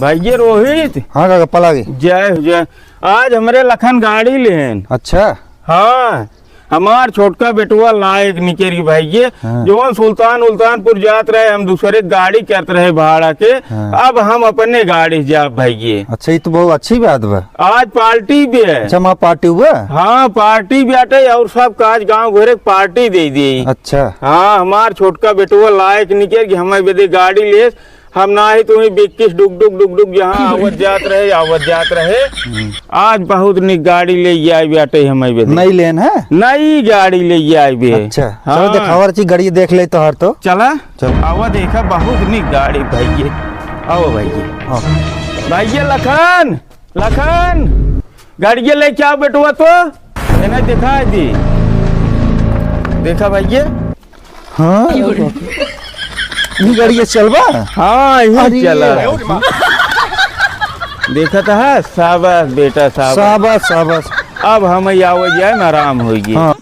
भाई ये रोहित। हाँ काका पला गई। जय जय। आज हमारे लखन गाड़ी लेन। अच्छा हाँ हमार छोटका बेटुआ लायक निकेरी भाई ये हाँ। जो सुल्तानपुर जात रहे, हम दूसरे गाड़ी करते रहे भाड़ा के। हाँ। अब हम अपने गाड़ी जा भाई ये। अच्छा ये तो बहुत अच्छी बात बा। आज पार्टी भी है। अच्छा माँ पार्टी हुआ। हाँ पार्टी भी आटे और सब काज गांव घरे पार्टी दे दी। अच्छा हाँ हमार छोटका बेटुआ लायक निकल कि हमें बेदे गाड़ी ले, हम ना ही तुम्हें 21 डुक डुक यहाँ आवत जात रहे। आज बहुत निक गाड़ी ले आई बेटे हमें बेदे। नई लेन है। नई गाड़ी ले आई बे। अच्छा हाँ। चलो दिखावा ची गाड़ी देख ले तो हर तो चला चल। आवा देखा बहुत निक गाड़ी भाई ये। आओ भाई ये। हाँ। भाई ये लखन गाड़ी ले क्या बेटुआ तो इन्हें दिखा दी। देखा भाई ये। हाँ ये गाड़ी चलबा। हाँ ये चला। देखा था शाबाश बेटा शाबाश। शाबाश। अब हम आवे जाए आराम होगी। हाँ।